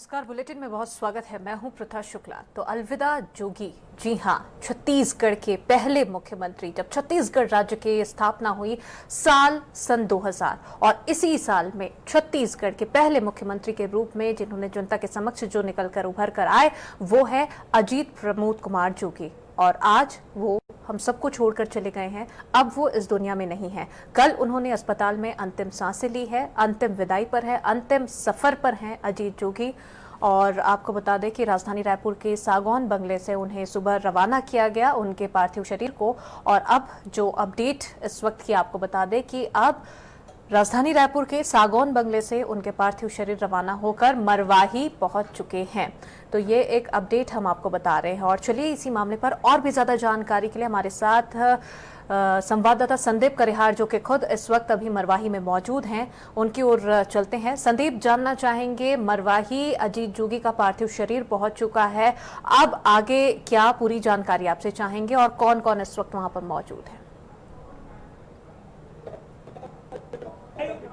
नमस्कार, बुलेटिन में बहुत स्वागत है। मैं हूं प्रथा शुक्ला। तो अलविदा जोगी, जी हां, छत्तीसगढ़ के पहले मुख्यमंत्री। जब छत्तीसगढ़ राज्य की स्थापना हुई साल सन 2000 और इसी साल में छत्तीसगढ़ के पहले मुख्यमंत्री के रूप में जिन्होंने जनता के समक्ष जो निकलकर उभर कर आए वो है अजीत प्रमोद कुमार जोगी। और आज वो हम सबको छोड़कर चले गए हैं। अब वो इस दुनिया में नहीं है। कल उन्होंने अस्पताल में अंतिम सांसें ली है, अंतिम विदाई पर है, अंतिम सफर पर हैं अजीत जोगी। और आपको बता दें कि राजधानी रायपुर के सागौन बंगले से उन्हें सुबह रवाना किया गया उनके पार्थिव शरीर को। और अब जो अपडेट इस वक्त की आपको बता दें कि अब राजधानी रायपुर के सागौन बंगले से उनके पार्थिव शरीर रवाना होकर मरवाही पहुंच चुके हैं। तो ये एक अपडेट हम आपको बता रहे हैं। और चलिए इसी मामले पर और भी ज्यादा जानकारी के लिए हमारे साथ संवाददाता संदीप करिहार जो कि खुद इस वक्त अभी मरवाही में मौजूद हैं, उनकी ओर चलते हैं। संदीप, जानना चाहेंगे, मरवाही अजीत जोगी का पार्थिव शरीर पहुंच चुका है, अब आगे क्या पूरी जानकारी आपसे चाहेंगे और कौन कौन इस वक्त वहां पर मौजूद है?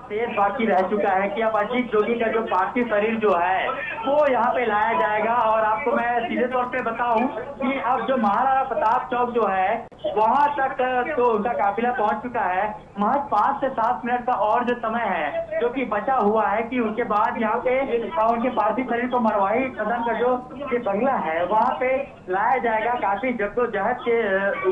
शेष बाकी रह चुका है कि अब अजीत जोगी का जो पार्थिव शरीर जो है वो यहाँ पे लाया जाएगा। और आपको मैं सीधे तौर पे बताऊं कि अब जो महाराणा प्रताप चौक जो है वहां तक तो उनका काफिला पहुंच चुका है। महज 5 से 7 मिनट का और जो समय है जो कि बचा हुआ है कि उसके बाद यहाँ पे उनके पार्थिव शरीर को मरवाही सदन का जो ये बंगला है वहाँ पे लाया जाएगा। काफी जद्दोजहद के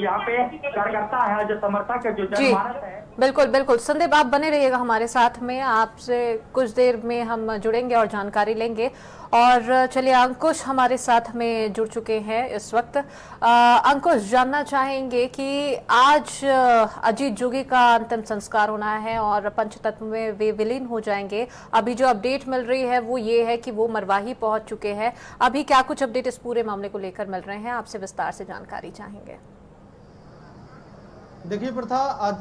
यहाँ पे कार्यकर्ता है, जो समर्थक जो जनमानस है। बिल्कुल बिल्कुल संदीप, आप बने रहिएगा हमारे साथ में, आपसे कुछ देर में हम जुड़ेंगे और जानकारी लेंगे। और चलिए, अंकुश हमारे साथ में जुड़ चुके हैं इस वक्त। अंकुश, जानना चाहेंगे कि आज अजीत जोगी का अंतिम संस्कार होना है और पंचतत्व में वे विलीन हो जाएंगे। अभी जो अपडेट मिल रही है वो ये है कि वो मरवाही पहुंच चुके हैं। अभी क्या कुछ अपडेट इस पूरे मामले को लेकर मिल रहे हैं, आपसे विस्तार से जानकारी चाहेंगे। देखिए प्रथा, आज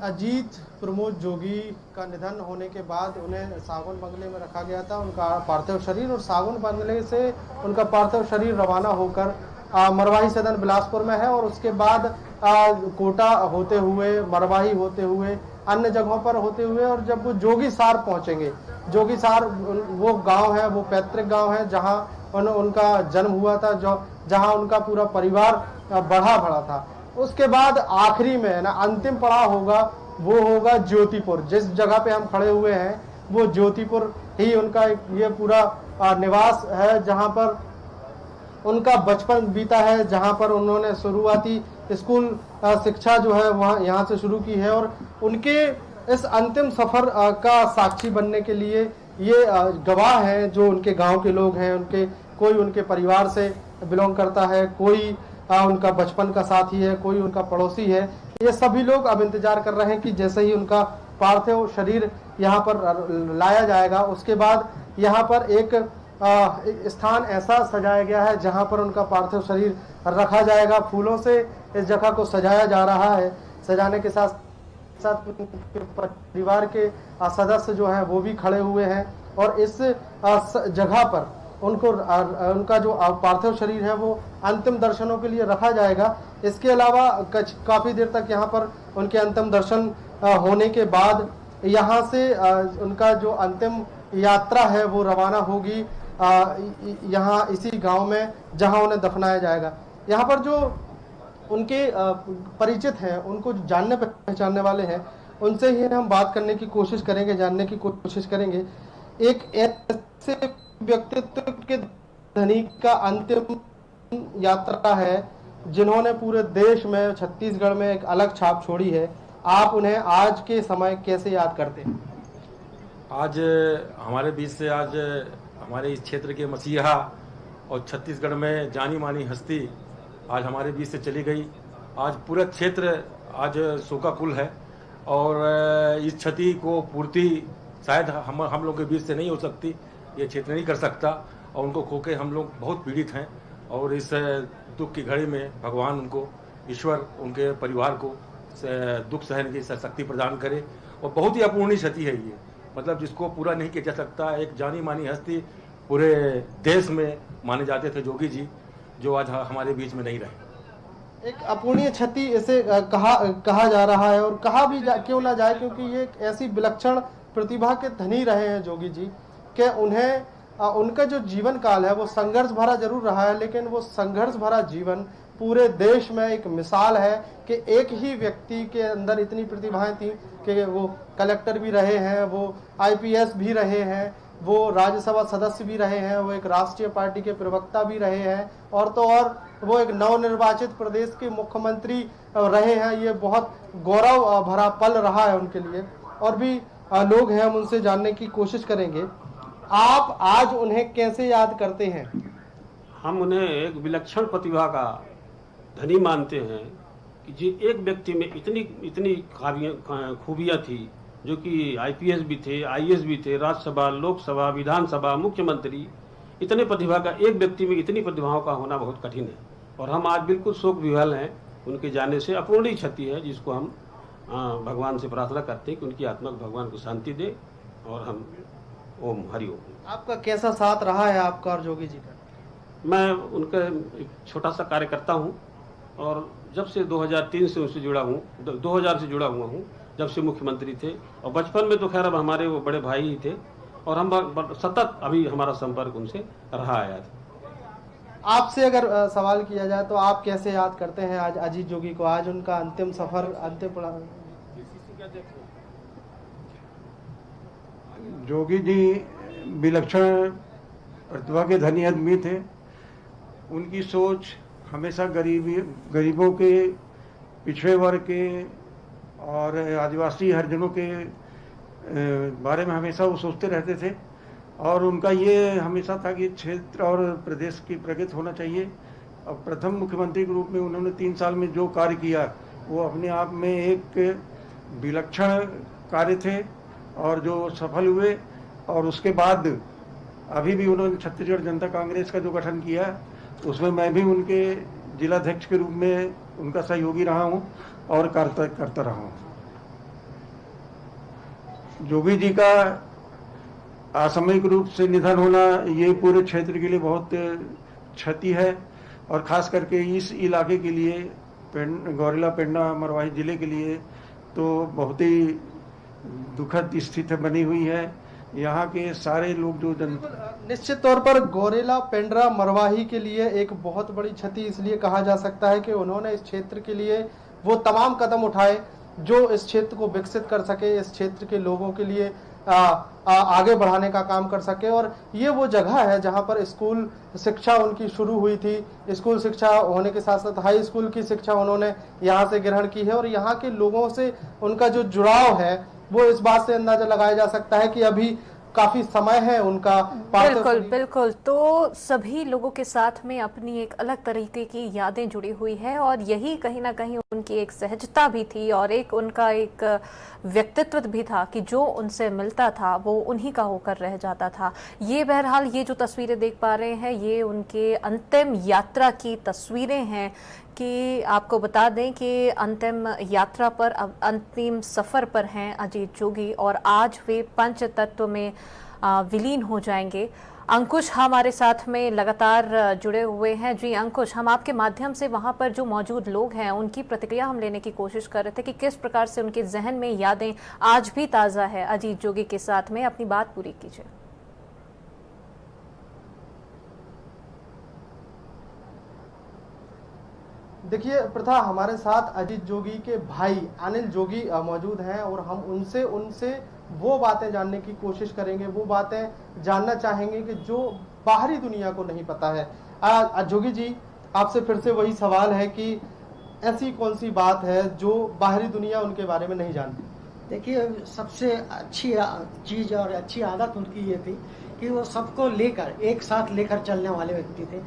अजीत प्रमोद जोगी का निधन होने के बाद उन्हें सागौन बंगले में रखा गया था उनका पार्थिव शरीर, और सागौन बंगले से उनका पार्थिव शरीर रवाना होकर मरवाही सदन बिलासपुर में है। और उसके बाद कोटा होते हुए, मरवाही होते हुए, अन्य जगहों पर होते हुए, और जब वो जोगी सार पहुंचेंगे, जोगी सार वो गांव है, वो पैतृक गांव है जहां उनका जन्म हुआ था, जहां उनका पूरा परिवार बढ़ा था। उसके बाद आखिरी में ना अंतिम पड़ाव होगा, वो होगा ज्योतिपुर। जिस जगह पे हम खड़े हुए हैं वो ज्योतिपुर ही उनका ये पूरा निवास है, जहां पर उनका बचपन बीता है, जहां पर उन्होंने शुरुआती स्कूल शिक्षा जो है वहाँ यहाँ से शुरू की है। और उनके इस अंतिम सफर का साक्षी बनने के लिए ये गवाह हैं जो उनके गांव के लोग हैं। कोई उनके परिवार से बिलोंग करता है, कोई उनका बचपन का साथी है, कोई उनका पड़ोसी है। ये सभी लोग अब इंतजार कर रहे हैं कि जैसे ही उनका पार्थिव शरीर यहाँ पर लाया जाएगा, उसके बाद यहाँ पर एक स्थान ऐसा सजाया गया है जहाँ पर उनका पार्थिव शरीर रखा जाएगा। फूलों से इस जगह को सजाया जा रहा है। सजाने के साथ साथ परिवार के सदस्य जो हैं वो भी खड़े हुए हैं। और इस जगह पर उनका जो पार्थिव शरीर है वो अंतिम दर्शनों के लिए रखा जाएगा। इसके अलावा काफ़ी देर तक यहाँ पर उनके अंतिम दर्शन होने के बाद यहाँ से उनका जो अंतिम यात्रा है वो रवाना होगी यहाँ इसी गांव में जहाँ उन्हें दफनाया जाएगा। यहाँ पर जो उनके परिचित हैं, उनको जानने पहचानने वाले हैं, उनसे ही हम बात करने की कोशिश करेंगे, जानने की कोशिश करेंगे। एक ऐसे व्यक्तित्व के धनी का अंतिम यात्रा है जिन्होंने पूरे देश में, छत्तीसगढ़ में एक अलग छाप छोड़ी है। आप उन्हें आज के समय कैसे याद करते हैं? आज हमारे बीच से आज हमारे इस क्षेत्र के मसीहा और छत्तीसगढ़ में जानी मानी हस्ती आज हमारे बीच से चली गई। आज पूरा क्षेत्र आज शोकाकुल है और इस क्षति को पूर्ति शायद हम लोग के बीच से नहीं हो सकती, ये क्षेत्र नहीं कर सकता। और उनको खो के हम लोग बहुत पीड़ित हैं। और इस दुख की घड़ी में भगवान उनको, ईश्वर उनके परिवार को दुख सहने की शक्ति प्रदान करे। और बहुत ही अपूर्णीय क्षति है ये, मतलब जिसको पूरा नहीं किया जा सकता। एक जानी मानी हस्ती पूरे देश में माने जाते थे जोगी जी, जो आज हमारे बीच में नहीं रहे। एक अपूर्णीय क्षति इसे कहा जा रहा है, और कहा भी क्यों ना जाए, क्योंकि ये एक ऐसी विलक्षण प्रतिभा के धनी रहे हैं जोगी जी कि उन्हें उनका जो जीवन काल है वो संघर्ष भरा जरूर रहा है, लेकिन वो संघर्ष भरा जीवन पूरे देश में एक मिसाल है कि एक ही व्यक्ति के अंदर इतनी प्रतिभाएं थी कि वो कलेक्टर भी रहे हैं, वो आईपीएस भी रहे हैं, वो राज्यसभा सदस्य भी रहे हैं, वो एक राष्ट्रीय पार्टी के प्रवक्ता भी रहे हैं, और तो और वो एक नवनिर्वाचित प्रदेश के मुख्यमंत्री रहे हैं। ये बहुत गौरव भरा पल रहा है उनके लिए। और भी लोग हैं, हम उनसे जानने की कोशिश करेंगे। आप आज उन्हें कैसे याद करते हैं? हम उन्हें एक विलक्षण प्रतिभा का धनी मानते हैं कि जी एक व्यक्ति में इतनी खूबियाँ थी, जो कि आईपीएस भी थे, आईएएस भी थे, राज्यसभा, लोकसभा, विधानसभा, मुख्यमंत्री। इतने प्रतिभा का एक व्यक्ति में इतनी प्रतिभाओं का होना बहुत कठिन है, और हम आज बिल्कुल शोक विह्वल हैं उनके जाने से। अपूर्णीय क्षति है जिसको हम भगवान से प्रार्थना करते हैं कि उनकी आत्मा को भगवान को शांति दे, और हम ओम हरि ओम। आपका कैसा साथ रहा है आपका और जोगी जी का? मैं उनका एक छोटा सा कार्यकर्ता हूँ, और जब से 2003 से उनसे जुड़ा हूँ, 2000 से जुड़ा हुआ हूँ, जब से मुख्यमंत्री थे। और बचपन में तो खैर अब हमारे वो बड़े भाई ही थे, और हम सतत अभी हमारा संपर्क उनसे रहा है। आपसे अगर सवाल किया जाए तो आप कैसे याद करते हैं आज अजीत जोगी को, आज उनका अंतिम सफर, अंतिम? जोगी जी विलक्षण प्रतिभा के धनी आदमी थे। उनकी सोच हमेशा गरीबों के, पिछड़े वर्ग के और आदिवासी हरिजनों के बारे में हमेशा वो सोचते रहते थे, और उनका ये हमेशा था कि क्षेत्र और प्रदेश की प्रगति होना चाहिए। और प्रथम मुख्यमंत्री के रूप में उन्होंने 3 साल में जो कार्य किया वो अपने आप में एक विलक्षण कार्य थे, और जो सफल हुए। और उसके बाद अभी भी उन्होंने छत्तीसगढ़ जनता कांग्रेस का जो गठन किया, उसमें मैं भी उनके जिलाध्यक्ष के रूप में उनका सहयोगी रहा हूं और करता रहा हूं। जोगी जी का असामयिक रूप से निधन होना ये पूरे क्षेत्र के लिए बहुत क्षति है, और खास करके इस इलाके के लिए, गौरेला पेंड्रा मरवाही जिले के लिए तो बहुत ही दुखद स्थिति बनी हुई है। यहाँ के सारे लोग जो निश्चित तौर पर गौरेला पेंड्रा मरवाही के लिए एक बहुत बड़ी क्षति इसलिए कहा जा सकता है कि उन्होंने इस क्षेत्र के लिए वो तमाम कदम उठाए जो इस क्षेत्र को विकसित कर सके, इस क्षेत्र के लोगों के लिए आगे बढ़ाने का काम कर सके। और ये वो जगह है जहाँ पर स्कूल शिक्षा उनकी शुरू हुई थी। स्कूल शिक्षा होने के साथ साथ हाई स्कूल की शिक्षा उन्होंने यहाँ से ग्रहण की है, और यहाँ के लोगों से उनका जो जुड़ाव है वो इस बात से अंदाजा लगाया जा सकता है कि अभी काफी समय है उनका। बिल्कुल बिल्कुल। तो सभी लोगों के साथ में अपनी एक अलग तरीके की यादें जुड़ी हुई है, और यही कहीं ना कहीं उनकी एक सहजता भी थी, और एक उनका एक व्यक्तित्व भी था कि जो उनसे मिलता था वो उन्हीं का होकर रह जाता था। ये बहरहाल ये जो तस्वीरें देख पा रहे हैं ये उनके अंतिम यात्रा की तस्वीरें हैं, कि आपको बता दें कि अंतिम यात्रा पर, अब अंतिम सफर पर हैं अजीत जोगी, और आज वे पंच तत्व में विलीन हो जाएंगे। अंकुश हमारे साथ में लगातार जुड़े हुए हैं। जी अंकुश, हम आपके माध्यम से वहां पर जो मौजूद लोग हैं उनकी प्रतिक्रिया हम लेने की कोशिश कर रहे थे कि किस प्रकार से उनके जहन में यादें आज भी ताज़ा है अजीत जोगी के साथ में। अपनी बात पूरी कीजिए। देखिए प्रथा, हमारे साथ अजीत जोगी के भाई अनिल जोगी मौजूद हैं, और हम उनसे वो बातें जानने की कोशिश करेंगे, वो बातें जानना चाहेंगे कि जो बाहरी दुनिया को नहीं पता है। जोगी जी, आपसे फिर से वही सवाल है कि ऐसी कौन सी बात है जो बाहरी दुनिया उनके बारे में नहीं जानती? देखिए, सबसे अच्छी चीज़ और अच्छी आदत उनकी ये थी कि वो सबको लेकर, एक साथ लेकर चलने वाले व्यक्ति थे।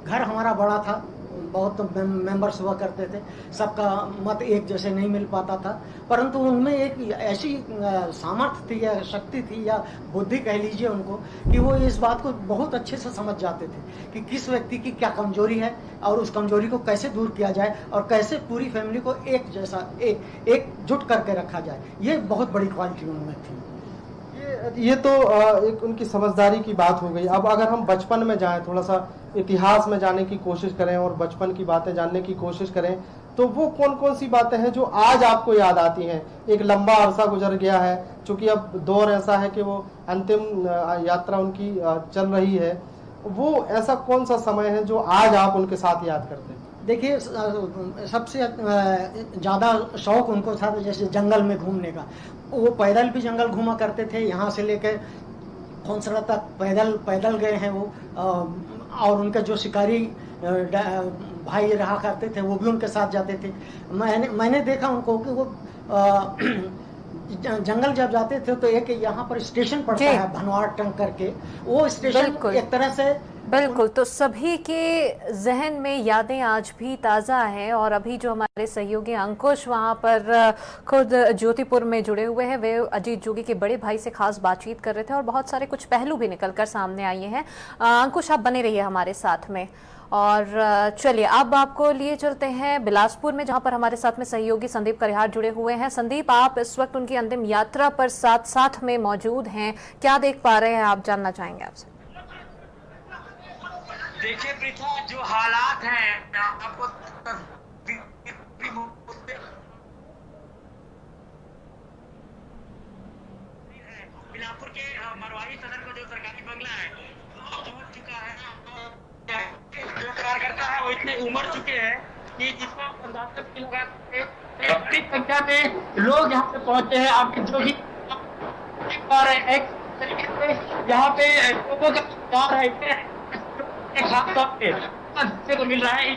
घर हमारा बड़ा था, बहुत मेंबर्स हुआ करते थे, सबका मत एक जैसे नहीं मिल पाता था, परंतु उनमें एक ऐसी सामर्थ्य थी या शक्ति थी या बुद्धि कह लीजिए उनको, कि वो इस बात को बहुत अच्छे से समझ जाते थे कि किस व्यक्ति की क्या कमजोरी है और उस कमजोरी को कैसे दूर किया जाए और कैसे पूरी फैमिली को एक जैसा एकजुट करके रखा जाए। ये बहुत बड़ी क्वालिटी उनमें थी। ये तो एक उनकी समझदारी की बात हो गई। अब अगर हम बचपन में जाएं, थोड़ा सा इतिहास में जाने की कोशिश करें और बचपन की बातें जानने की कोशिश करें, तो वो कौन कौन सी बातें हैं जो आज आपको याद आती हैं? एक लंबा अरसा गुजर गया है, चूंकि अब दौर ऐसा है कि वो अंतिम यात्रा उनकी चल रही है, वो ऐसा कौन सा समय है जो आज आप उनके साथ याद करते हैं? देखिए, सबसे ज़्यादा शौक उनको था जैसे जंगल में घूमने का। वो पैदल भी जंगल घूमा करते थे, यहाँ से लेकर खौंसरा तक पैदल गए हैं वो। और उनके जो शिकारी भाई रहा करते थे वो भी उनके साथ जाते थे। मैंने देखा उनको कि वो जंगल जब जाते थे तो एक यहाँ पर स्टेशन पड़ता है भनवाड़ टंग करके, वो स्टेशन एक तरह से बिल्कुल। तो सभी के जहन में यादें आज भी ताज़ा हैं और अभी जो हमारे सहयोगी अंकुश वहां पर खुद ज्योतिपुर में जुड़े हुए हैं, वे अजीत जोगी के बड़े भाई से खास बातचीत कर रहे थे और बहुत सारे कुछ पहलू भी निकलकर सामने आए हैं। अंकुश, आप बने रहिए हमारे साथ में। और चलिए अब आपको लिए चलते हैं बिलासपुर में, जहां पर हमारे साथ में सहयोगी संदीप करिहार जुड़े हुए हैं। संदीप, आप इस वक्त उनकी अंतिम यात्रा पर साथ में मौजूद हैं, क्या देख पा रहे हैं आप, जानना चाहेंगे आपसे। देखिए प्रीथा, जो हालात हैं आपको बिलासपुर के मरवाही सदर का जो सरकारी बंगला है पहुंच चुका है। जो कार्यकर्ता है वो इतने उमड़ चुके हैं कि जिसका अंदाजा भी लगा सकते संख्या में लोग यहाँ पे पहुंचे हैं। आप जो भी एक तरीके से यहाँ पे लोगों का है खास तौर पे देखने को मिल रहा है।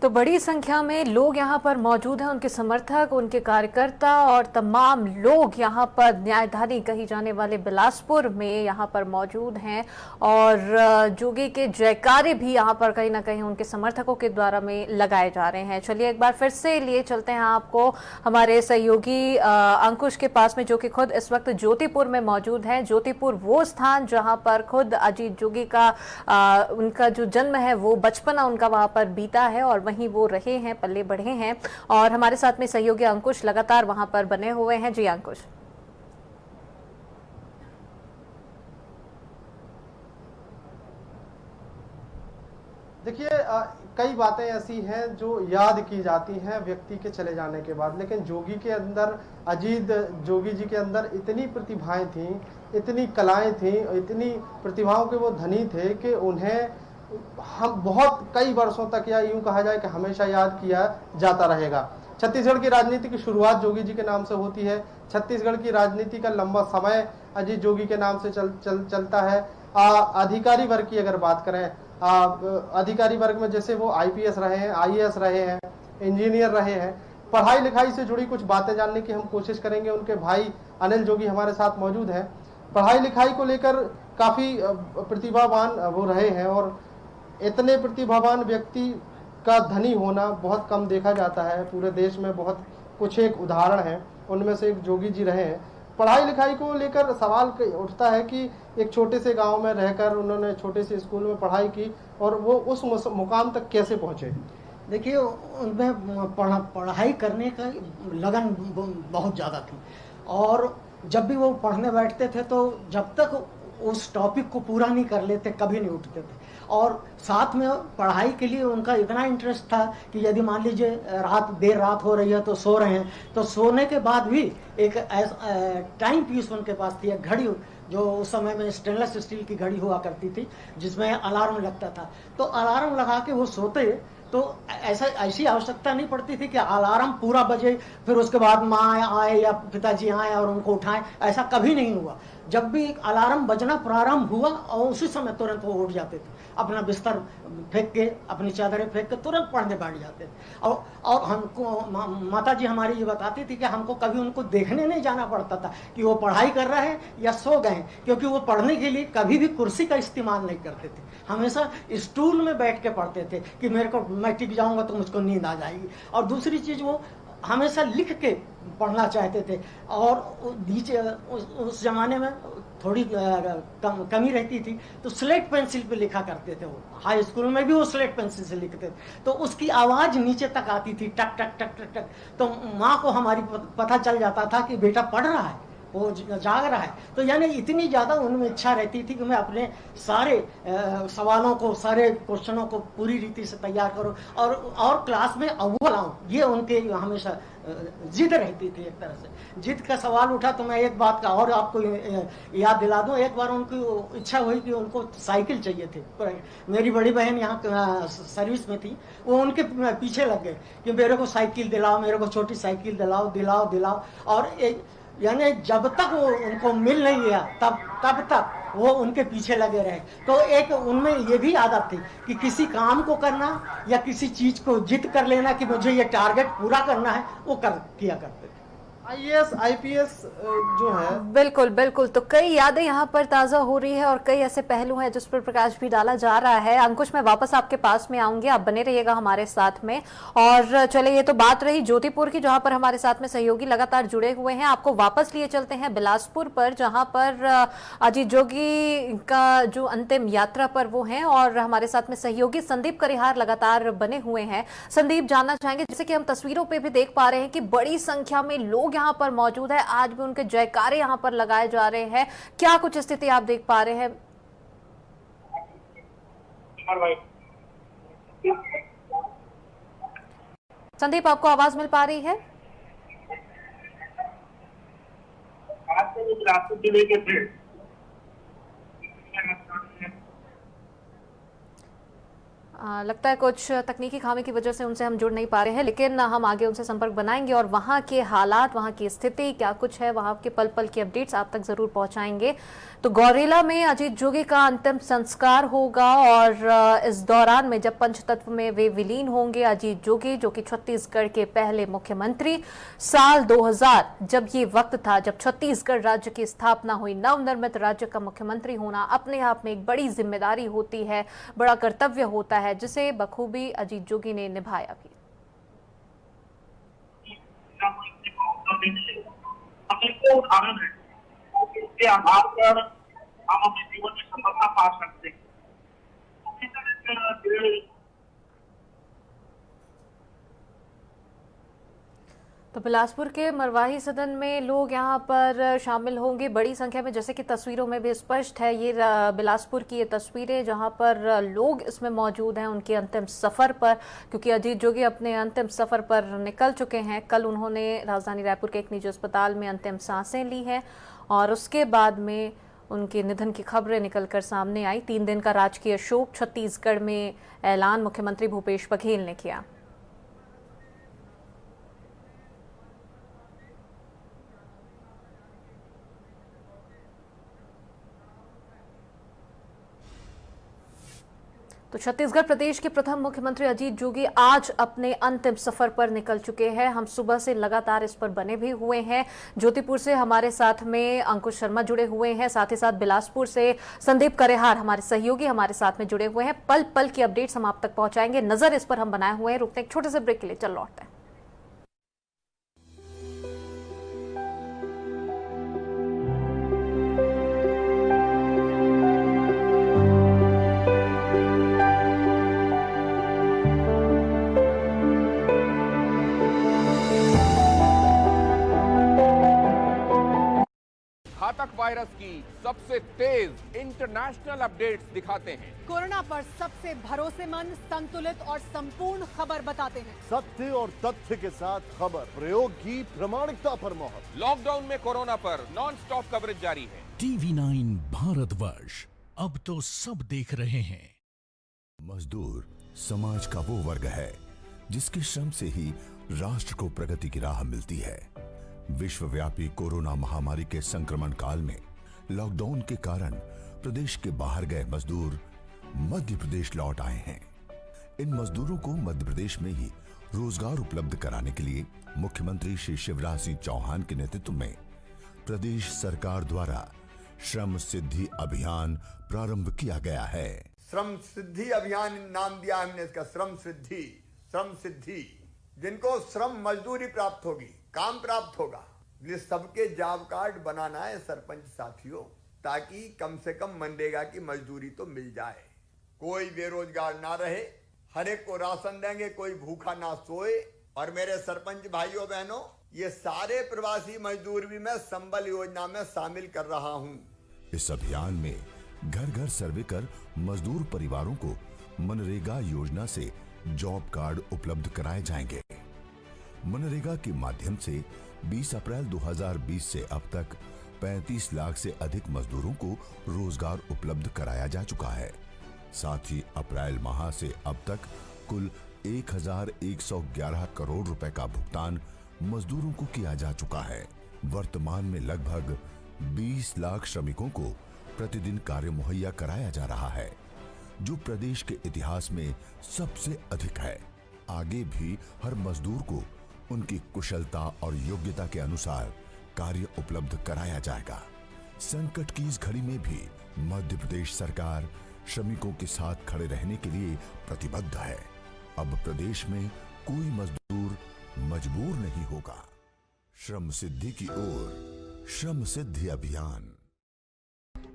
तो बड़ी संख्या में लोग यहाँ पर मौजूद हैं, उनके समर्थक, उनके कार्यकर्ता और तमाम लोग यहाँ पर न्यायधानी कही जाने वाले बिलासपुर में यहाँ पर मौजूद हैं और जोगी के जयकारे भी यहाँ पर कहीं ना कहीं उनके समर्थकों के द्वारा में लगाए जा रहे हैं। चलिए एक बार फिर से लिए चलते हैं आपको हमारे सहयोगी अंकुश के पास में, जो कि खुद इस वक्त ज्योतिपुर में मौजूद है। ज्योतिपुर वो स्थान जहाँ पर खुद अजीत जोगी का उनका जो जन्म है, वो बचपना उनका वहाँ पर बीता है और वहीं वो रहे हैं, पल्ले बढ़े हैं। और हमारे साथ में सहयोगी अंकुश लगातार वहां पर बने हुए हैं। जी अंकुश। देखिए, कई बातें ऐसी हैं जो याद की जाती हैं व्यक्ति के चले जाने के बाद, लेकिन जोगी के अंदर, अजीत जोगी जी के अंदर इतनी प्रतिभाएं थीं, इतनी कलाएं थीं, इतनी प्रतिभाओं के वो धनी थे कि उन्हें हम बहुत कई वर्षों तक, या यूं कहा जाए कि हमेशा याद किया जाता रहेगा। छत्तीसगढ़ की राजनीति की शुरुआत जोगी जी के नाम से होती है। छत्तीसगढ़ की राजनीति का लंबा समय अजीत जोगी के नाम से चलता है। अधिकारी वर्ग की अगर बात करें, अधिकारी वर्ग में जैसे वो IPS रहे हैं, IAS रहे हैं, इंजीनियर रहे हैं। पढ़ाई लिखाई से जुड़ी कुछ बातें जानने की हम कोशिश करेंगे। उनके भाई अनिल जोगी हमारे साथ मौजूद हैं। पढ़ाई लिखाई को लेकर काफी प्रतिभावान वो रहे हैं और इतने प्रतिभावान व्यक्ति का धनी होना बहुत कम देखा जाता है। पूरे देश में बहुत कुछ एक उदाहरण है, उनमें से एक जोगी जी रहे हैं। पढ़ाई लिखाई को लेकर सवाल उठता है कि एक छोटे से गांव में रहकर उन्होंने छोटे से स्कूल में पढ़ाई की और वो उस मुकाम तक कैसे पहुंचे। देखिए, उनमें पढ़ाई करने का लगन बहुत ज़्यादा थी और जब भी वो पढ़ने बैठते थे तो जब तक उस टॉपिक को पूरा नहीं कर लेते कभी नहीं उठते थे। और साथ में पढ़ाई के लिए उनका इतना इंटरेस्ट था कि यदि मान लीजिए देर रात हो रही है तो सो रहे हैं, तो सोने के बाद भी एक टाइम पीस उनके पास थी, एक घड़ी जो उस समय में स्टेनलेस स्टील की घड़ी हुआ करती थी जिसमें अलार्म लगता था। तो अलार्म लगा के वो सोते तो ऐसी आवश्यकता नहीं पड़ती थी कि अलार्म पूरा बजे फिर उसके बाद माँ आए या पिताजी आए और उनको उठाएं, ऐसा कभी नहीं हुआ। जब भी अलार्म बजना प्रारंभ हुआ और उसी समय तुरंत वो उठ जाते थे, अपना बिस्तर फेंक के, अपनी चादरें फेंक के तुरंत पढ़ने बैठ जाते थे। और हमको माता जी हमारी ये बताती थी कि हमको कभी उनको देखने नहीं जाना पड़ता था कि वो पढ़ाई कर रहे हैं या सो गए, क्योंकि वो पढ़ने के लिए कभी भी कुर्सी का इस्तेमाल नहीं करते थे, हमेशा स्टूल में बैठ के पढ़ते थे कि मेरे को, मैं टिक जाऊंगा तो मुझको नींद आ जाएगी। और दूसरी चीज, वो हमेशा लिख के पढ़ना चाहते थे और नीचे उस जमाने में थोड़ी कमी रहती थी तो स्लेट पेंसिल पे लिखा करते थे। वो हाई स्कूल में भी वो स्लेट पेंसिल से लिखते थे तो उसकी आवाज नीचे तक आती थी, टक टक टक टक टक। तो माँ को हमारी पता चल जाता था कि बेटा पढ़ रहा है, वो जाग रहा है। तो यानी इतनी ज़्यादा उनमें इच्छा रहती थी कि मैं अपने सारे सवालों को, सारे क्वेश्चनों को पूरी रीति से तैयार करूं और क्लास में अव्वल आऊं। ये उनके हमेशा जिद रहती थी। एक तरह से जिद का सवाल उठा तो मैं एक बात का और आपको याद दिला दूं। एक बार उनकी इच्छा हुई कि उनको साइकिल चाहिए थी। मेरी बड़ी बहन यहाँ सर्विस में थी, वो उनके पीछे लग गए कि मेरे को साइकिल दिलाओ, मेरे को छोटी साइकिल दिलाओ। और यानी जब तक वो उनको मिल नहीं गया तब तक वो उनके पीछे लगे रहे। तो एक उनमें ये भी आदत थी कि किसी काम को करना या किसी चीज को जिद कर लेना कि मुझे ये टारगेट पूरा करना है, वो किया करते थे। आईएएस आईपीएस जो है, बिल्कुल बिल्कुल। तो कई यादें यहाँ पर ताजा हो रही है और कई ऐसे पहलू हैं जिस पर प्रकाश भी डाला जा रहा है। अंकुश, मैं वापस आपके पास में आऊंगी, आप बने रहिएगा हमारे साथ में। और चले, ये तो बात रही ज्योतिपुर की, जहां पर हमारे साथ में सहयोगी लगातार जुड़े हुए हैं। आपको वापस लिए चलते हैं बिलासपुर पर, जहां पर अजीत जोगी का जो अंतिम यात्रा पर वो हैं और हमारे साथ में सहयोगी संदीप करिहार लगातार बने हुए हैं। संदीप, जानना चाहेंगे, जैसे कि हम तस्वीरों पे भी देख पा रहे हैं कि बड़ी संख्या में लोग यहाँ पर मौजूद है, आज भी उनके जयकारे यहाँ पर लगाए जा रहे हैं। क्या कुछ स्थिति आप देख पा रहे हैं? संदीप, आपको आवाज मिल पा रही है? लगता है कुछ तकनीकी खामी की वजह से उनसे हम जुड़ नहीं पा रहे हैं, लेकिन हम आगे उनसे संपर्क बनाएंगे और वहां के हालात, वहां की स्थिति क्या कुछ है, वहां के पल पल की अपडेट्स आप तक जरूर पहुंचाएंगे। तो गौरेला में अजीत जोगी का अंतिम संस्कार होगा और इस दौरान में जब पंचतत्व में वे विलीन होंगे, अजीत जोगी जो कि छत्तीसगढ़ के पहले मुख्यमंत्री, साल 2000 जब ये वक्त था जब छत्तीसगढ़ राज्य की स्थापना हुई, नवनिर्मित राज्य का मुख्यमंत्री होना अपने आप में एक बड़ी जिम्मेदारी होती है, बड़ा कर्तव्य होता है, जिसे बखूबी अजीत जोगी ने निभाया भी। उदाहरण है, इसके आधार पर हम अपने जीवन में सफलता पा सकते हैं। तो बिलासपुर के मरवाही सदन में लोग यहाँ पर शामिल होंगे बड़ी संख्या में, जैसे कि तस्वीरों में भी स्पष्ट है। ये बिलासपुर की ये तस्वीरें जहाँ पर लोग इसमें मौजूद हैं उनके अंतिम सफर पर, क्योंकि अजीत जोगी अपने अंतिम सफर पर निकल चुके हैं। कल उन्होंने राजधानी रायपुर के एक निजी अस्पताल में अंतिम सांसें ली हैं और उसके बाद में उनके निधन की खबरें निकलकर सामने आई। 3 दिन का राजकीय शोक छत्तीसगढ़ में ऐलान मुख्यमंत्री भूपेश बघेल ने किया। तो छत्तीसगढ़ प्रदेश के प्रथम मुख्यमंत्री अजीत जोगी आज अपने अंतिम सफर पर निकल चुके हैं। हम सुबह से लगातार इस पर बने भी हुए हैं। ज्योतिपुर से हमारे साथ में अंकुश शर्मा जुड़े हुए हैं, साथ ही साथ बिलासपुर से संदीप करिहार हमारे सहयोगी हमारे साथ में जुड़े हुए हैं। पल पल की अपडेट्स हम आप तक पहुंचाएंगे। नजर इस पर हम बनाए हुए हैं। रुकते एक छोटे से ब्रेक के लिए, चल लौटते हैं। घातक वायरस की सबसे तेज इंटरनेशनल अपडेट्स दिखाते हैं। कोरोना पर सबसे भरोसेमंद, संतुलित और संपूर्ण खबर बताते हैं। सत्य और तथ्य के साथ खबर, प्रयोग की प्रामाणिकता पर मोहर। लॉकडाउन में कोरोना पर नॉन स्टॉप कवरेज जारी है। TV9 भारतवर्ष, अब तो सब देख रहे हैं। मजदूर समाज का वो वर्ग है जिसके श्रम से ही राष्ट्र को प्रगति की राह मिलती है। विश्वव्यापी कोरोना महामारी के संक्रमण काल में लॉकडाउन के कारण प्रदेश के बाहर गए मजदूर मध्य प्रदेश लौट आए हैं। इन मजदूरों को मध्य प्रदेश में ही रोजगार उपलब्ध कराने के लिए मुख्यमंत्री श्री शिवराज सिंह चौहान के नेतृत्व में प्रदेश सरकार द्वारा श्रम सिद्धि अभियान प्रारंभ किया गया है। श्रम सिद्धि अभियान नाम दिया हमने इसका, श्रम सिद्धि। जिनको श्रम मजदूरी प्राप्त होगी, काम प्राप्त होगा, ये सबके जॉब कार्ड बनाना है सरपंच साथियों, ताकि कम से कम मनरेगा की मजदूरी तो मिल जाए, कोई बेरोजगार ना रहे, हर एक को राशन देंगे, कोई भूखा ना सोए। और मेरे सरपंच भाइयों बहनों, ये सारे प्रवासी मजदूर भी मैं संबल योजना में शामिल कर रहा हूं। इस अभियान में घर घर सर्वे कर मजदूर परिवारों को मनरेगा योजना से जॉब कार्ड उपलब्ध कराए जाएंगे। मनरेगा के माध्यम से 20 अप्रैल 2020 से अब तक 35 लाख से अधिक मजदूरों को रोजगार उपलब्ध कराया जा चुका है। साथ ही अप्रैल माह से अब तक कुल 1111 करोड़ रुपए का भुगतान मजदूरों को किया जा चुका है। वर्तमान में लगभग 20 लाख श्रमिकों को प्रतिदिन कार्य मुहैया कराया जा रहा है, जो प्रदेश के इतिहास में सबसे अधिक है। आगे भी हर मजदूर को उनकी कुशलता और योग्यता के अनुसार कार्य उपलब्ध कराया जाएगा। संकट की इस घड़ी में भी मध्य प्रदेश सरकार श्रमिकों के साथ खड़े रहने के लिए प्रतिबद्ध है। अब प्रदेश में कोई मजदूर मजबूर नहीं होगा। श्रम सिद्धि की ओर श्रम सिद्धि अभियान।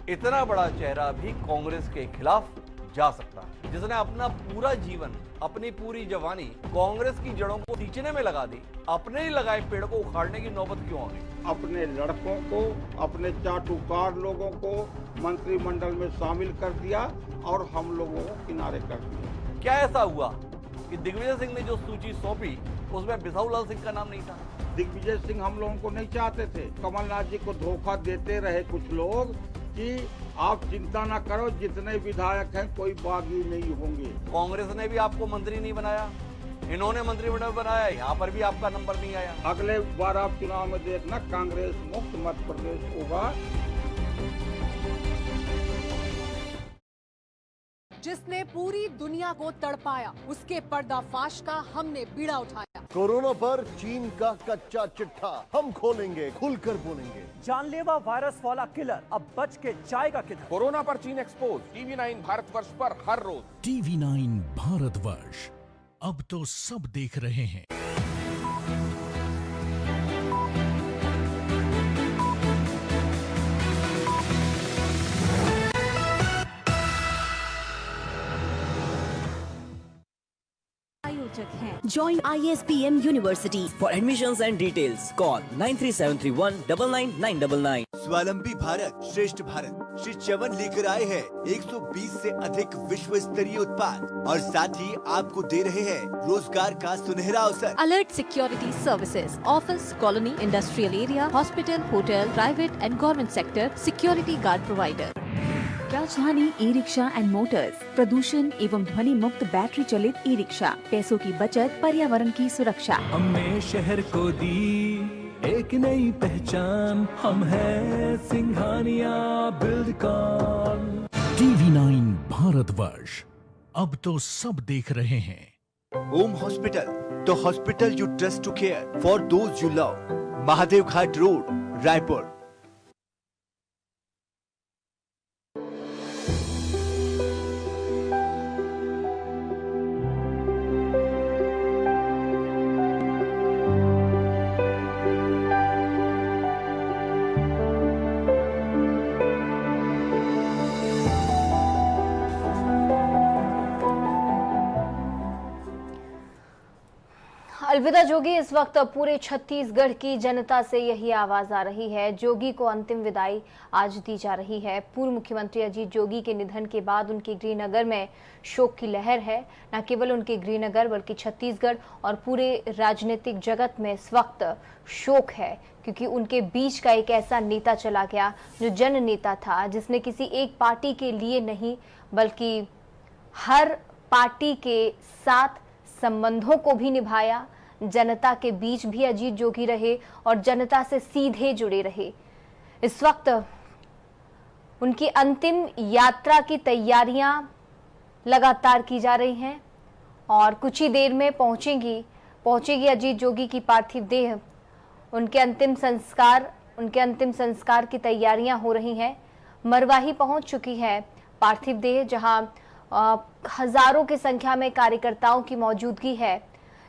इतना बड़ा चेहरा भी कांग्रेस के खिलाफ जा सकता है, जिसने अपना पूरा जीवन, अपनी पूरी जवानी कांग्रेस की जड़ों को सींचने में लगा दी। अपने ही लगाए पेड़ को उखाड़ने की नौबत क्यों आ गई? अपने लड़कों को, अपने चाटुकार लोगों को मंत्रिमंडल में शामिल कर दिया और हम लोगों को किनारे कर दिया। क्या ऐसा हुआ कि दिग्विजय सिंह ने जो सूची सौंपी उसमें बिसाहूलाल सिंह का नाम नहीं था? दिग्विजय सिंह हम लोगों को नहीं चाहते थे। कमलनाथ जी को धोखा देते रहे कुछ लोग कि आप चिंता ना करो, जितने विधायक हैं कोई बागी नहीं होंगे। कांग्रेस ने भी आपको मंत्री नहीं बनाया, इन्होंने मंत्रिमंडल बनाया, यहाँ पर भी आपका नंबर नहीं आया। अगले बार आप चुनाव में देखना, कांग्रेस मुक्त मध्य प्रदेश होगा। जिसने पूरी दुनिया को तड़पाया, उसके पर्दाफाश का हमने बीड़ा उठाया। कोरोना पर चीन का कच्चा चिट्ठा हम खोलेंगे, खुलकर बोलेंगे। जानलेवा वायरस वाला किलर अब बच के जाएगा किधर? कोरोना पर चीन एक्सपोज, TV9 भारतवर्ष पर हर रोज। TV9 भारतवर्ष, अब तो सब देख रहे हैं। Join ISPM University. For admissions and details, call 93731 99999. स्वावलंबी भारत श्रेष्ठ भारत श्री च्यवन लेकर आए हैं 120 से अधिक विश्व स्तरीय उत्पाद और साथ ही आपको दे रहे हैं रोजगार का सुनहरा अवसर। Alert Security Services, Office, Colony, Industrial Area, Hospital, Hotel, Private and Government Sector, Security Guard Provider. राजधानी ई रिक्शा एंड मोटर्स, प्रदूषण एवं ध्वनि मुक्त बैटरी चलित ई रिक्शा, पैसों की बचत, पर्यावरण की सुरक्षा। हमने शहर को दी एक नई पहचान, हम है सिंघानिया बिल्डकॉन। TV9 भारतवर्ष, अब तो सब देख रहे हैं। ओम hospital, the hospital you trust to care for those you love. Mahadev Ghat road, Raipur. अलविदा जोगी, इस वक्त पूरे छत्तीसगढ़ की जनता से यही आवाज आ रही है। जोगी को अंतिम विदाई आज दी जा रही है। पूर्व मुख्यमंत्री अजीत जोगी के निधन के बाद उनके गृहनगर में शोक की लहर है। न केवल उनके गृहनगर बल्कि छत्तीसगढ़ और पूरे राजनीतिक जगत में इस वक्त शोक है, क्योंकि उनके बीच का एक ऐसा नेता चला गया जो जन नेता था, जिसने किसी एक पार्टी के लिए नहीं बल्कि हर पार्टी के साथ संबंधों को भी निभाया। जनता के बीच भी अजीत जोगी रहे और जनता से सीधे जुड़े रहे। इस वक्त उनकी अंतिम यात्रा की तैयारियां लगातार की जा रही हैं और कुछ ही देर में पहुंचेगी अजीत जोगी की पार्थिव देह। उनके अंतिम संस्कार की तैयारियां हो रही हैं। मरवाही पहुंच चुकी है पार्थिव देह, जहां हजारों की संख्या में कार्यकर्ताओं की मौजूदगी है।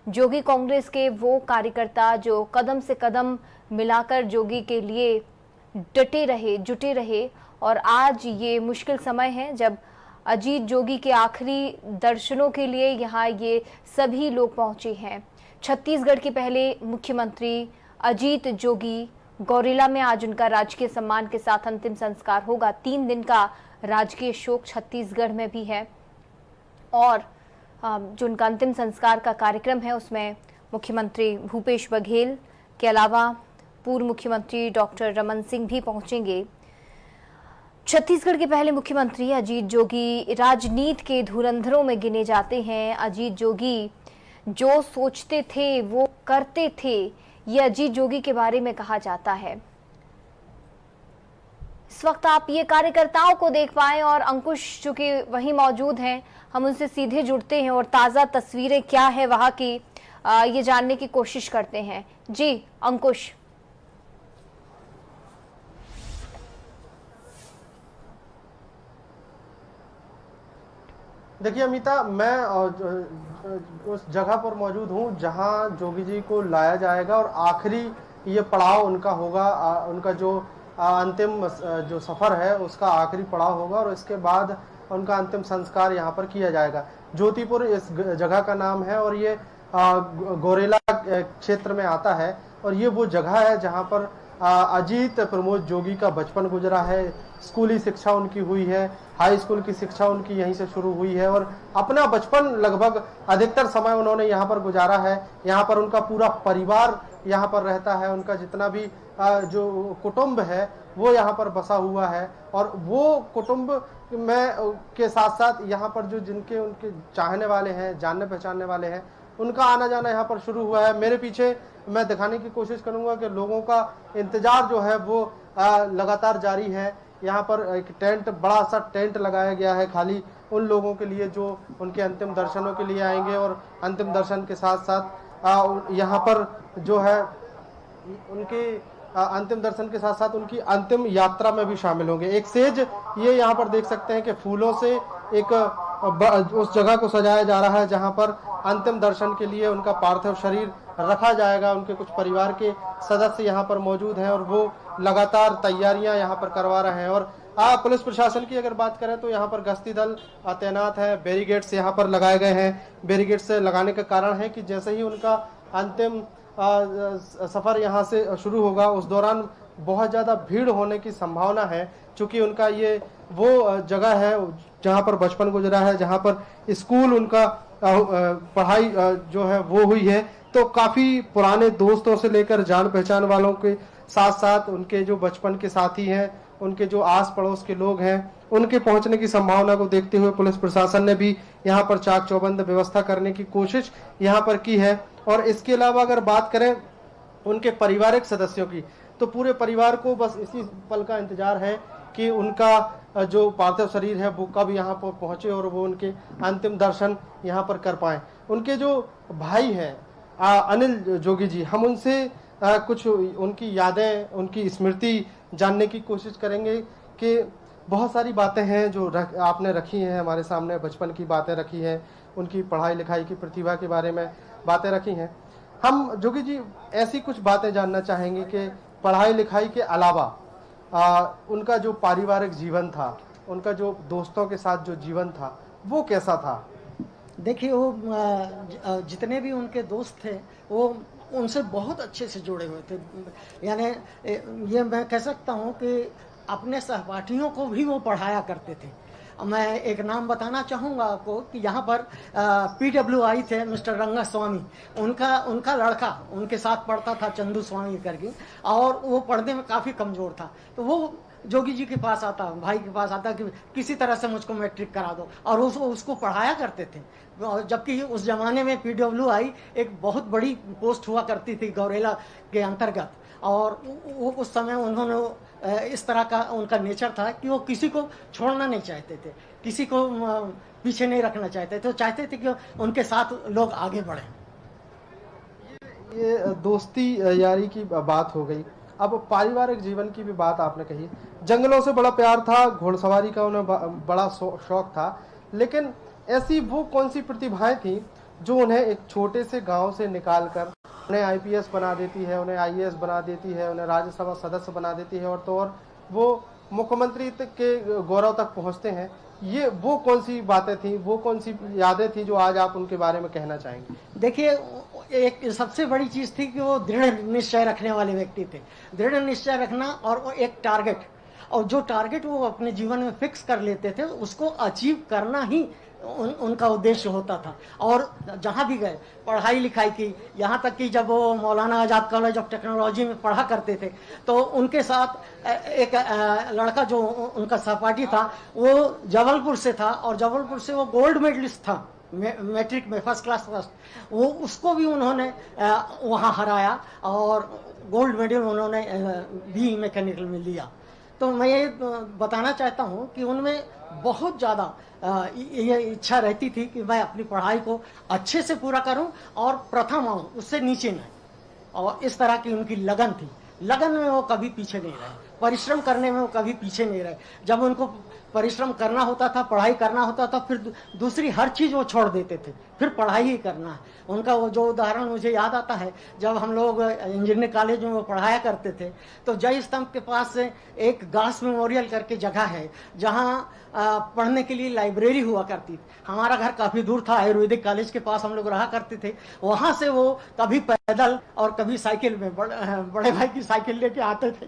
जोगी कांग्रेस के वो कार्यकर्ता जो कदम से कदम मिलाकर जोगी के लिए जुटे रहे और आज ये मुश्किल समय है जब अजीत जोगी के आखिरी दर्शनों के लिए यहाँ ये सभी लोग पहुंचे हैं। छत्तीसगढ़ के पहले मुख्यमंत्री अजीत जोगी गौरेला में आज उनका राजकीय सम्मान के साथ अंतिम संस्कार होगा। 3 दिन का राजकीय शोक छत्तीसगढ़ में भी है और जो उनका अंतिम संस्कार का कार्यक्रम है उसमें मुख्यमंत्री भूपेश बघेल के अलावा पूर्व मुख्यमंत्री डॉक्टर रमन सिंह भी पहुंचेंगे। छत्तीसगढ़ के पहले मुख्यमंत्री अजीत जोगी राजनीति के धुरंधरों में गिने जाते हैं। अजीत जोगी जो सोचते थे वो करते थे, ये अजीत जोगी के बारे में कहा जाता है। इस वक्त आप ये कार्यकर्ताओं को देख पाए और अंकुश जो कि वहीं मौजूद हैं, हम उनसे सीधे जुड़ते हैं और ताज़ा तस्वीरें क्या है वहां की ये जानने की कोशिश करते हैं। जी अंकुश। देखिए अमिता, मैं उस जगह पर मौजूद हूं जहां जोगी जी को लाया जाएगा और आखिरी ये पड़ाव उनका होगा। उनका जो अंतिम जो सफ़र है उसका आखिरी पड़ाव होगा और इसके बाद उनका अंतिम संस्कार यहां पर किया जाएगा। ज्योतिपुर इस जगह का नाम है और ये गौरेला क्षेत्र में आता है और ये वो जगह है जहां पर अजीत प्रमोद जोगी का बचपन गुजरा है। स्कूली शिक्षा उनकी हुई है, हाई स्कूल की शिक्षा उनकी यहीं से शुरू हुई है और अपना बचपन लगभग अधिकतर समय उन्होंने यहाँ पर गुजारा है। यहाँ पर उनका पूरा परिवार यहाँ पर रहता है, उनका जितना भी जो कुटुंब है वो यहाँ पर बसा हुआ है और वो कुटुंब में के साथ साथ यहाँ पर जो जिनके उनके चाहने वाले हैं, जानने पहचानने वाले हैं, उनका आना जाना यहाँ पर शुरू हुआ है। मेरे पीछे मैं दिखाने की कोशिश करूंगा कि लोगों का इंतजार जो है वो लगातार जारी है। यहाँ पर एक टेंट, बड़ा सा टेंट लगाया गया है खाली उन लोगों के लिए जो उनके अंतिम दर्शनों के लिए आएंगे और अंतिम दर्शन के साथ साथ यहाँ पर जो है उनके अंतिम दर्शन के साथ साथ उनकी अंतिम यात्रा में भी शामिल होंगे। एक सेज ये यहाँ पर देख सकते हैं कि फूलों से एक उस जगह को सजाया जा रहा है जहाँ पर अंतिम दर्शन के लिए उनका पार्थिव शरीर रखा जाएगा। उनके कुछ परिवार के सदस्य यहाँ पर मौजूद हैं और वो लगातार तैयारियां यहाँ पर करवा रहे हैं। और पुलिस प्रशासन की अगर बात करें तो यहाँ पर गश्ती दल तैनात है, बैरिकेड्स यहाँ पर लगाए गए हैं। बैरिकेड्स लगाने का कारण है कि जैसे ही उनका अंतिम सफर यहाँ से शुरू होगा उस दौरान बहुत ज़्यादा भीड़ होने की संभावना है, क्योंकि उनका ये वो जगह है जहाँ पर बचपन गुजरा है, जहाँ पर स्कूल उनका पढ़ाई जो है वो हुई है। तो काफ़ी पुराने दोस्तों से लेकर जान पहचान वालों के साथ साथ उनके जो बचपन के साथी हैं, उनके जो आस पड़ोस के लोग हैं, उनके पहुंचने की संभावना को देखते हुए पुलिस प्रशासन ने भी यहाँ पर चाक चौबंद व्यवस्था करने की कोशिश यहाँ पर की है। और इसके अलावा अगर बात करें उनके पारिवारिक सदस्यों की, तो पूरे परिवार को बस इसी पल का इंतजार है कि उनका जो पार्थिव शरीर है वो कब यहाँ पर पहुँचे और वो उनके अंतिम दर्शन यहाँ पर कर पाएँ। उनके जो भाई हैं अनिल जोगी जी, हम उनसे कुछ उनकी यादें, उनकी स्मृति जानने की कोशिश करेंगे कि बहुत सारी बातें हैं जो आपने रखी हैं हमारे सामने। बचपन की बातें रखी हैं, उनकी पढ़ाई लिखाई की प्रतिभा के बारे में बातें रखी हैं। हम जोगी जी ऐसी कुछ बातें जानना चाहेंगे कि पढ़ाई लिखाई के अलावा उनका जो पारिवारिक जीवन था, उनका जो दोस्तों के साथ जो जीवन था वो कैसा था? देखिए, वो जितने भी उनके दोस्त थे वो उनसे बहुत अच्छे से जुड़े हुए थे। यानी ये मैं कह सकता हूँ कि अपने सहपाठियों को भी वो पढ़ाया करते थे। मैं एक नाम बताना चाहूँगा आपको कि यहाँ पर PWI थे मिस्टर रंगा स्वामी, उनका लड़का उनके साथ पढ़ता था, चंदू स्वामी करके, और वो पढ़ने में काफ़ी कमज़ोर था। तो वो जोगी जी के पास आता, भाई के पास आता कि किसी तरह से मुझको मैट्रिक करा दो, और उसको पढ़ाया करते थे। जबकि उस ज़माने में PWI एक बहुत बड़ी पोस्ट हुआ करती थी गौरेला के अंतर्गत, और वो उस समय उन्होंने इस तरह का उनका नेचर था कि वो किसी को छोड़ना नहीं चाहते थे, किसी को पीछे नहीं रखना चाहते थे, तो चाहते थे कि उनके साथ लोग आगे बढ़ें। ये दोस्ती यारी की बात हो गई। अब पारिवारिक जीवन की भी बात आपने कही। जंगलों से बड़ा प्यार था, घोड़सवारी का उन्हें बड़ा शौक था, लेकिन ऐसी वो कौन सी प्रतिभाएं थी जो उन्हें एक छोटे से गांव से निकालकर उन्हें IPS बना देती है, उन्हें IAS बना देती है, उन्हें राज्यसभा सदस्य बना देती है और तो और वो मुख्यमंत्री के गौरव तक पहुंचते हैं। ये वो कौन सी बातें थी, वो कौन सी यादें थी जो आज आप उनके बारे में कहना चाहेंगे? देखिए, एक सबसे बड़ी चीज थी कि वो दृढ़ निश्चय रखने वाले व्यक्ति थे। दृढ़ निश्चय रखना और वो एक टारगेट, और जो टारगेट वो अपने जीवन में फिक्स कर लेते थे उसको अचीव करना ही उनका उद्देश्य होता था। और जहाँ भी गए, पढ़ाई लिखाई की, यहाँ तक कि जब वो मौलाना आज़ाद कॉलेज ऑफ टेक्नोलॉजी में पढ़ा करते थे तो उनके साथ एक लड़का जो उनका सहपाठी था वो जबलपुर से था, और जबलपुर से वो गोल्ड मेडलिस्ट था मैट्रिक में, फर्स्ट क्लास फर्स्ट। वो उसको भी उन्होंने वहाँ हराया और गोल्ड मेडल उन्होंने BE मैकेनिकल में लिया। तो मैं ये बताना चाहता हूँ कि उनमें बहुत ज़्यादा ये इच्छा रहती थी कि मैं अपनी पढ़ाई को अच्छे से पूरा करूं और प्रथम आऊं, उससे नीचे नहीं। और इस तरह की उनकी लगन थी। लगन में वो कभी पीछे नहीं रहे, परिश्रम करने में वो कभी पीछे नहीं रहे। जब उनको परिश्रम करना होता था, पढ़ाई करना होता था, फिर दूसरी हर चीज़ वो छोड़ देते थे, फिर पढ़ाई ही करना है। उनका वो जो उदाहरण मुझे याद आता है, जब हम लोग इंजीनियरिंग कॉलेज में वो पढ़ाया करते थे तो जय स्तंभ के पास से एक गास मेमोरियल करके जगह है जहाँ पढ़ने के लिए लाइब्रेरी हुआ करती थी। हमारा घर काफ़ी दूर था, आयुर्वेदिक कॉलेज के पास हम लोग रहा करते थे। वहाँ से वो कभी पैदल और कभी साइकिल में, बड़े भाई की साइकिल लेके आते थे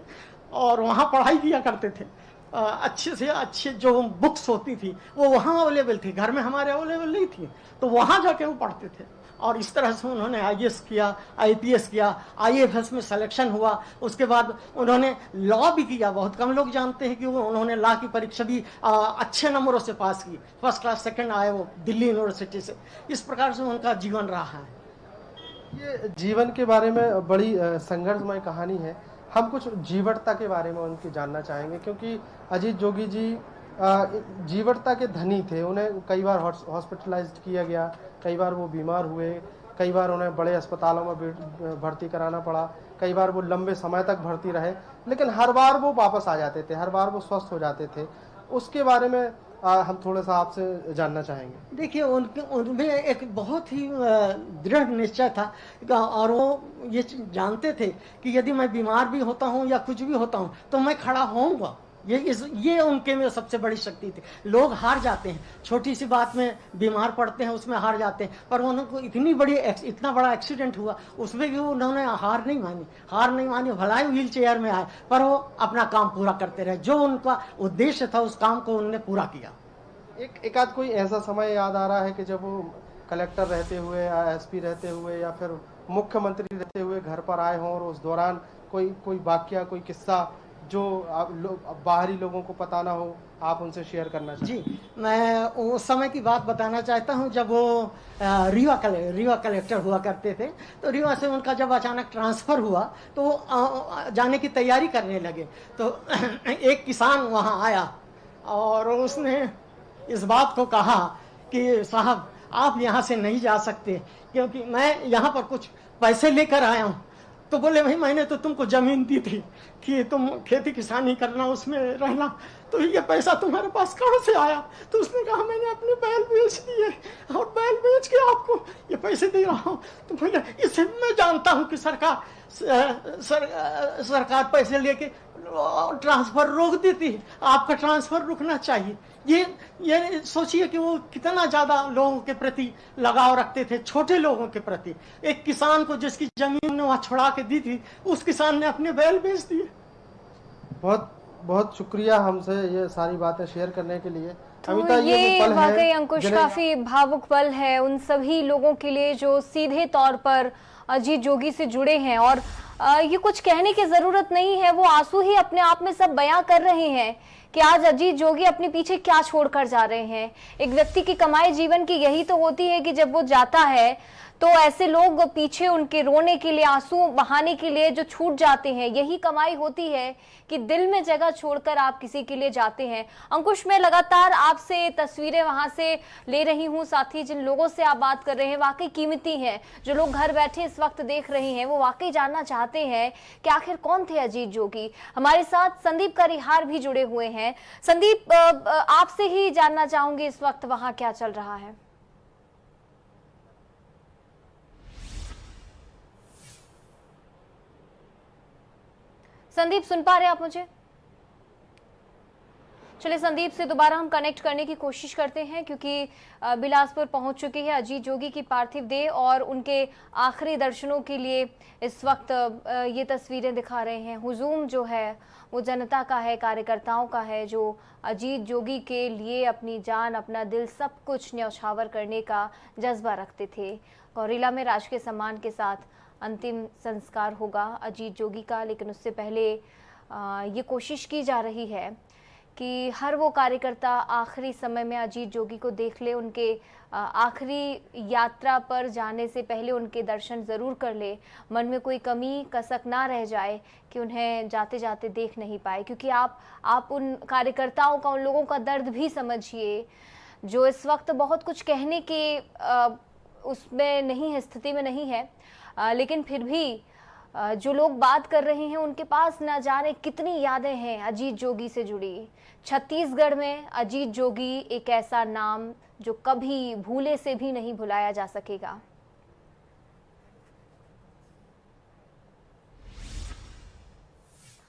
और वहाँ पढ़ाई किया करते थे। अच्छे से अच्छे जो बुक्स होती थी वो वहाँ अवेलेबल थी, घर में हमारे अवेलेबल नहीं थी, तो वहाँ जाके वो पढ़ते थे। और इस तरह से उन्होंने IAS किया, IPS किया, IAFS में सिलेक्शन हुआ। उसके बाद उन्होंने लॉ भी किया। बहुत कम लोग जानते हैं कि वो उन्होंने लॉ की परीक्षा भी अच्छे नंबरों से पास की, फर्स्ट क्लास सेकंड आए वो दिल्ली यूनिवर्सिटी से। इस प्रकार से उनका जीवन रहा है। ये जीवन के बारे में बड़ी संघर्षमय कहानी है। हम कुछ जीवटता के बारे में उनकी जानना चाहेंगे, क्योंकि अजीत जोगी जी जीवटता के धनी थे। उन्हें कई बार हॉस्पिटलाइज्ड किया गया, कई बार वो बीमार हुए, कई बार उन्हें बड़े अस्पतालों में भर्ती कराना पड़ा, कई बार वो लंबे समय तक भर्ती रहे, लेकिन हर बार वो वापस आ जाते थे, हर बार वो स्वस्थ हो जाते थे। उसके बारे में हम थोड़ा सा आपसे जानना चाहेंगे। देखिए, उनमें एक बहुत ही दृढ़ निश्चय था और वो ये जानते थे कि यदि मैं बीमार भी होता हूँ या कुछ भी होता हूँ तो मैं खड़ा होऊंगा। ये उनके में सबसे बड़ी शक्ति थी। लोग हार जाते हैं, छोटी सी बात में बीमार पड़ते हैं, उसमें हार जाते हैं, पर उनको इतना बड़ा एक्सीडेंट हुआ उसमें भी उन्होंने हार नहीं मानी। भलाई व्हील चेयर में आए पर वो अपना काम पूरा करते रहे। जो उनका उद्देश्य था उस काम को उन्होंने पूरा किया। एक आध कोई ऐसा समय याद आ रहा है कि जब वो कलेक्टर रहते हुए या SP रहते हुए या फिर मुख्यमंत्री रहते हुए घर पर आए हों और उस दौरान कोई वाकया, कोई किस्सा जो बाहरी लोगों को पता ना हो, आप उनसे शेयर करना चाहिए? जी, मैं उस समय की बात बताना चाहता हूं जब वो रीवा कलेक्टर हुआ करते थे। तो रीवा से उनका जब अचानक ट्रांसफ़र हुआ तो वो जाने की तैयारी करने लगे। तो एक किसान वहां आया और उसने इस बात को कहा कि साहब आप यहाँ से नहीं जा सकते क्योंकि मैं यहाँ पर कुछ पैसे लेकर आया हूँ। तो बोले भाई मैंने तो तुमको जमीन दी थी कि तुम खेती किसानी करना, उसमें रहना, तो ये पैसा तुम्हारे पास कहाँ से आया? तो उसने कहा मैंने अपने बैल बेच दिए और बैल बेच के आपको ये पैसे दे रहा हूँ। तो बोले इसे मैं जानता हूँ कि सरकार पैसे लेके ट्रांसफर रोक देती है, आपका ट्रांसफर रुकना चाहिए। ये सोचिए कि वो कितना ज्यादा लोगों के प्रति लगाव रखते थे, छोटे लोगों के प्रति। एक किसान को जिसकी जमीन ने वहां छुड़ा के दी थी, उस किसान ने अपने बैल बेच दिए। बहुत बहुत शुक्रिया हमसे ये सारी बातें शेयर करने के लिए। तो ये वाकई अंकुश काफी भावुक पल है उन सभी लोगों के लिए जो सीधे तौर पर अजीत जोगी से जुड़े हैं। और ये कुछ कहने की जरूरत नहीं है, वो आंसू ही अपने आप में सब बयां कर रहे हैं कि आज अजीत जोगी अपने पीछे क्या छोड़कर जा रहे हैं। एक व्यक्ति की कमाई जीवन की यही तो होती है कि जब वो जाता है तो ऐसे लोग पीछे उनके रोने के लिए, आंसू बहाने के लिए जो छूट जाते हैं, यही कमाई होती है कि दिल में जगह छोड़कर आप किसी के लिए जाते हैं। अंकुश, मैं लगातार आपसे तस्वीरें वहां से ले रही हूं, साथ ही जिन लोगों से आप बात कर रहे हैं वाकई कीमती हैं। जो लोग घर बैठे इस वक्त देख रहे हैं वो वाकई जानना चाहते हैं कि आखिर कौन थे अजीत जोगी। हमारे साथ संदीप करिहार भी जुड़े हुए हैं। संदीप, आपसे ही जानना चाहूंगी इस वक्त वहां क्या चल रहा है? संदीप, सुन पा रहे हैं आप मुझे? चलिए संदीप से दोबारा हम कनेक्ट करने की कोशिश करते हैं, क्योंकि बिलासपुर पहुंच चुकी है अजीत जोगी की पार्थिव देह और उनके आखिरी दर्शनों के लिए इस वक्त ये तस्वीरें दिखा रहे हैं। हुजूम जो है वो जनता का है, कार्यकर्ताओं का है, जो अजीत जोगी के लिए अपनी जान, अपना दिल, सब कुछ न्यौछावर करने का जज्बा रखते थे। गौरीला में राजकीय सम्मान के साथ अंतिम संस्कार होगा अजीत जोगी का, लेकिन उससे पहले ये कोशिश की जा रही है कि हर वो कार्यकर्ता आखिरी समय में अजीत जोगी को देख ले, उनके आखिरी यात्रा पर जाने से पहले उनके दर्शन ज़रूर कर ले, मन में कोई कमी कसक ना रह जाए कि उन्हें जाते जाते देख नहीं पाए। क्योंकि आप उन कार्यकर्ताओं का, उन लोगों का दर्द भी समझिए जो इस वक्त बहुत कुछ कहने के उसमें नहीं है, स्थिति में नहीं है, लेकिन फिर भी जो लोग बात कर रहे हैं उनके पास ना जाने कितनी यादें हैं अजीत जोगी से जुड़ी। छत्तीसगढ़ में अजीत जोगी एक ऐसा नाम जो कभी भूले से भी नहीं भुलाया जा सकेगा।